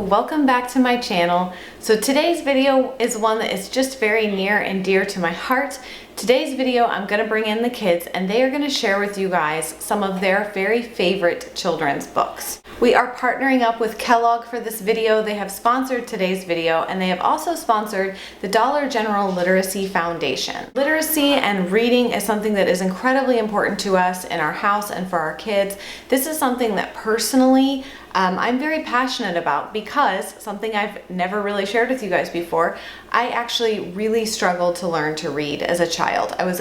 welcome back to my channel. So today's video is one that is just very near and dear to my heart. Today's video, I'm going to bring in the kids and they are going to share with you guys some of their very favorite children's books. We are partnering up with Kellogg for this video. They have sponsored today's video and they have also sponsored the Dollar General Literacy Foundation. Literacy and reading is something that is incredibly important to us in our house and for our kids. This is something that personally I'm very passionate about because something I've never really shared with you guys before. I actually really struggled to learn to read as a child. I was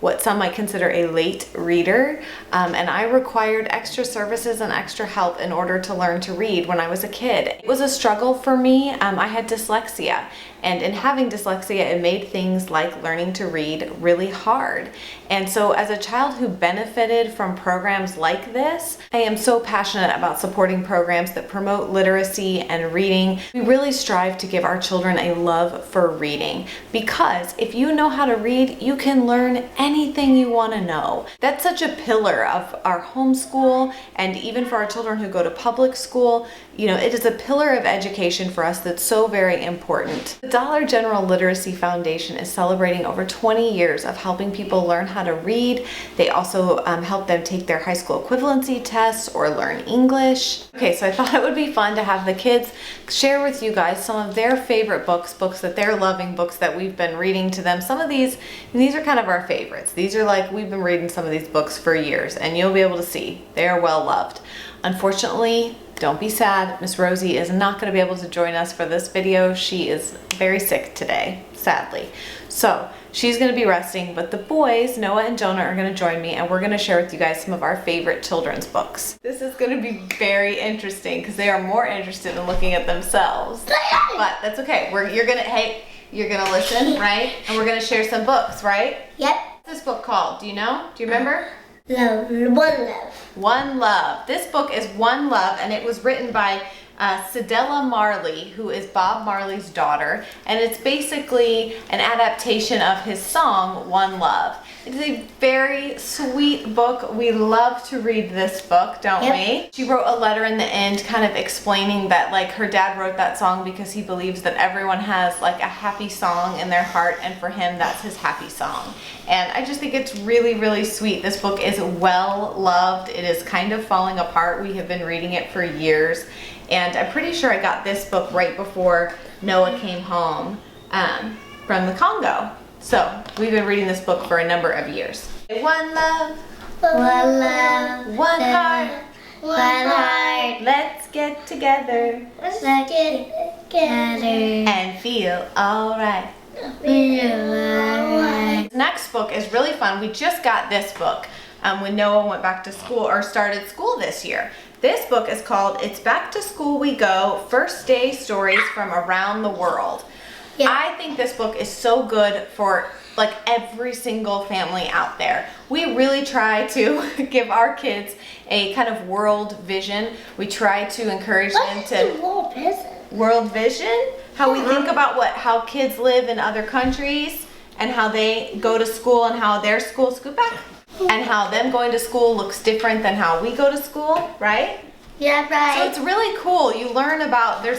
what some might consider a late reader, and I required extra services and extra help in order to learn to read when I was a kid. It was a struggle for me. I had dyslexia, and in having dyslexia, it made things like learning to read really hard. And so as a child who benefited from programs like this, I am so passionate about supporting programs that promote literacy and reading. We really strive to give our children a love for reading, because if you know how to read, you can learn anything you want to know. That's such a pillar of our homeschool, and even for our children who go to public school, it is a pillar of education for us that's so very important. The Dollar General Literacy Foundation is celebrating over 20 years of helping people learn how to read. They also help them take their high school equivalency tests or learn English. Okay, so I thought it would be fun to have the kids share with you guys some of their favorite books that they're loving, books that we've been reading to them. Some of these are kind of our favorites. These are like, we've been reading some of these books for years, and you'll be able to see they are well loved. Unfortunately, don't be sad. Miss Rosie is not going to be able to join us for this video. She is very sick today, sadly. So she's going to be resting, but the boys, Noah and Jonah, are going to join me and we're going to share with you guys some of our favorite children's books. This is going to be very interesting because they are more interested in looking at themselves. But that's okay. You're going to listen, right? And we're going to share some books, right? Yep. What's this book called? Do you know? Do you remember? One Love. One Love. This book is One Love, and it was written by Cedella Marley, who is Bob Marley's daughter, and it's basically an adaptation of his song One Love. It is a very sweet book. We love to read this book, don't we? She wrote a letter in the end kind of explaining that her dad wrote that song because he believes that everyone has a happy song in their heart, and for him that's his happy song. And I just think it's really, really sweet. This book is well loved. It is kind of falling apart. We have been reading it for years. And I'm pretty sure I got this book right before Noah came home from the Congo. So we've been reading this book for a number of years. One love, One love, one heart, one heart. let's get together Let's get together and feel alright. Feel alright. Next book is really fun. We just got this book when Noah went back to school, or started school this year. This book is called It's Back to School We Go, First Day Stories from Around the World. Yeah. I think this book is so good for every single family out there. We really try to give our kids a kind of world vision. We try to encourage them to world vision, how we think about how kids live in other countries and how they go to school and how their school scoot back. And how them going to school looks different than how we go to school, right? Yeah, right. So it's really cool. You learn about, there's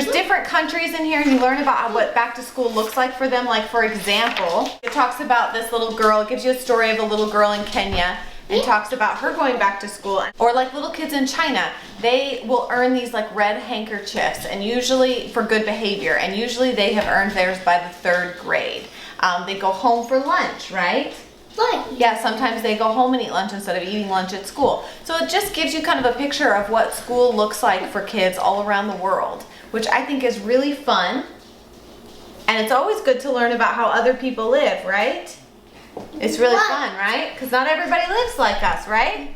different countries in here, and you learn about what back to school looks like for them. Like, for example, it talks about this little girl. It gives you a story of a little girl in Kenya and talks about her going back to school. Or little kids in China, they will earn these red handkerchiefs, and usually for good behavior, and usually they have earned theirs by the 3rd grade. They go home for lunch, right? Right. Yeah, sometimes they go home and eat lunch instead of eating lunch at school. So it just gives you kind of a picture of what school looks like for kids all around the world, which I think is really fun. And it's always good to learn about how other people live, right? It's really fun, right? Because not everybody lives like us, right?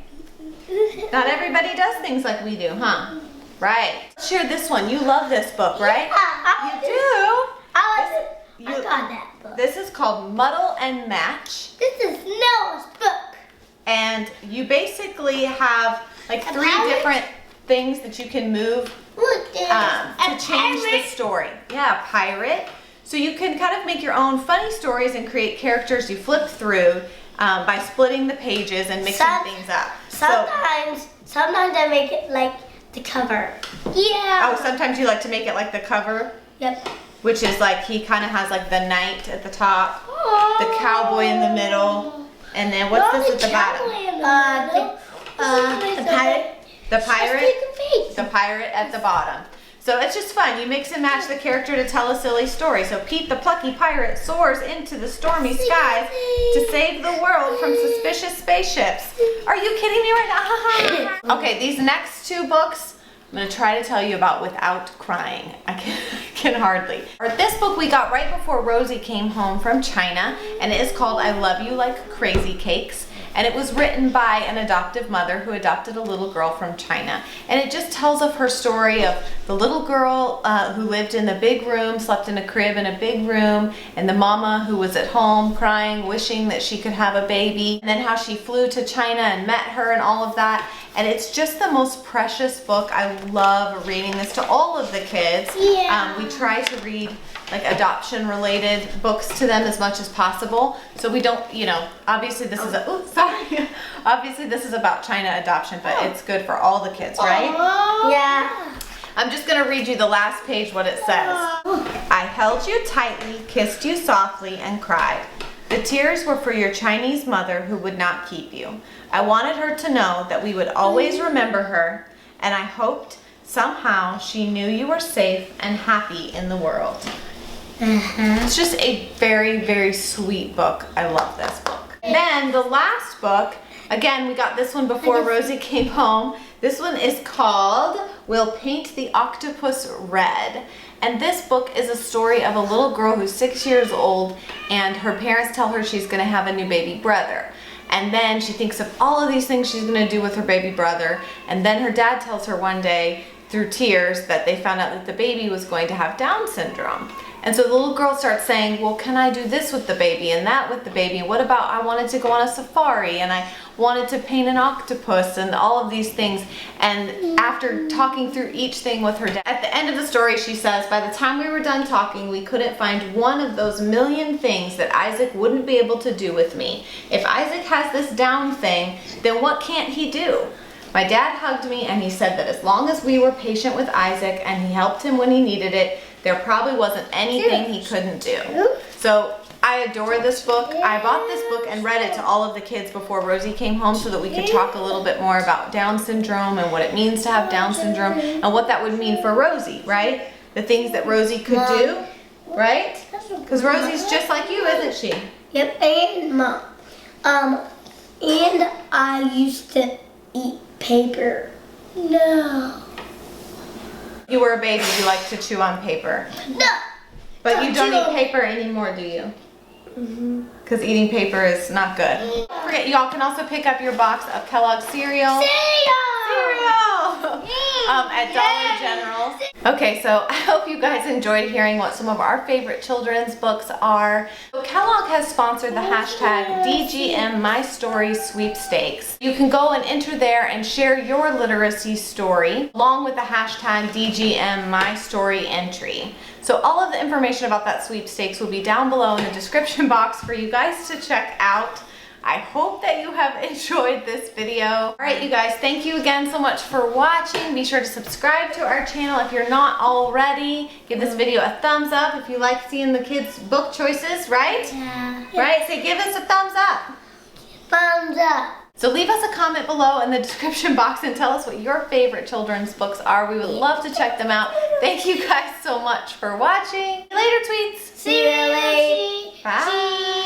Not everybody does things like we do, huh? Right. Share this one. You love this book, right? Yeah, you do? I got that book. This is called Muddle and Match. This is Noah's book. And you basically have 3 different things that you can move to change the story. Yeah, a pirate. So you can kind of make your own funny stories and create characters you flip through by splitting the pages and mixing things up. Sometimes I make it the cover. Yeah. Oh, sometimes you like to make it like the cover, Yep. which is like he kind of has like the knight at the top, the cowboy in the middle, and then what's this at the bottom? The pirate. The pirate. Face. The pirate at the bottom. So it's just fun. You mix and match the character to tell a silly story. So Pete the plucky pirate soars into the stormy skies to save the world from suspicious spaceships. Are you kidding me right now? Okay, these next two books I'm going to try to tell you about without crying. I can hardly. This book we got right before Rosie came home from China, and it is called I Love You Like Crazy Cakes. And it was written by an adoptive mother who adopted a little girl from China. And it just tells of her story of the little girl who lived in the big room, slept in a crib in a big room, and the mama who was at home crying, wishing that she could have a baby. And then how she flew to China and met her and all of that. And it's just the most precious book. I love reading this to all of the kids. Yeah. We try to read like adoption related books to them as much as possible. So we don't, you know, obviously this is obviously this is about China adoption, but it's good for all the kids, right? Yeah. I'm just gonna read you the last page what it says. I held you tightly, kissed you softly, and cried. The tears were for your Chinese mother who would not keep you. I wanted her to know that we would always remember her, and I hoped somehow she knew you were safe and happy in the world. It's just a very, very sweet book. I love this book. Then the last book, again, we got this one before Rosie came home. This one is called We'll Paint the Octopus Red. And this book is a story of a little girl who's 6 years old, and her parents tell her she's gonna have a new baby brother. And then she thinks of all of these things she's gonna do with her baby brother. And then her dad tells her one day through tears that they found out that the baby was going to have Down syndrome. And so the little girl starts saying, well, can I do this with the baby and that with the baby? And what about I wanted to go on a safari and I wanted to paint an octopus and all of these things. And after talking through each thing with her dad, at the end of the story she says, by the time we were done talking, we couldn't find one of those million things that Isaac wouldn't be able to do with me. If Isaac has this Down thing, then what can't he do? My dad hugged me and he said that as long as we were patient with Isaac and he helped him when he needed it, there probably wasn't anything he couldn't do. So I adore this book. I bought this book and read it to all of the kids before Rosie came home so that we could talk a little bit more about Down syndrome and what it means to have Down syndrome and what that would mean for Rosie, right? The things that Rosie could do, right? Because Rosie's just like you, isn't she? Yep, and Mom. And I used to eat paper. No. You were a baby, you like to chew on paper. No. But you don't eat paper anymore, do you? Because eating paper is not good. Don't forget, y'all can also pick up your box of Kellogg's cereal. At Dollar General. Okay, so I hope you guys enjoyed hearing what some of our favorite children's books are. So Kellogg has sponsored the hashtag DGM My Story sweepstakes. You can go and enter there and share your literacy story along with the hashtag DGM My Story entry. So all of the information about that sweepstakes will be down below in the description box for you guys to check out. I hope that you have enjoyed this video. All right, you guys, thank you again so much for watching. Be sure to subscribe to our channel if you're not already. Give this video a thumbs up if you like seeing the kids' book choices, right? Yeah. Right, say give us a thumbs up. Thumbs up. So leave us a comment below in the description box and tell us what your favorite children's books are. We would love to check them out. Thank you guys so much for watching. Later, tweets. See you later. Bye.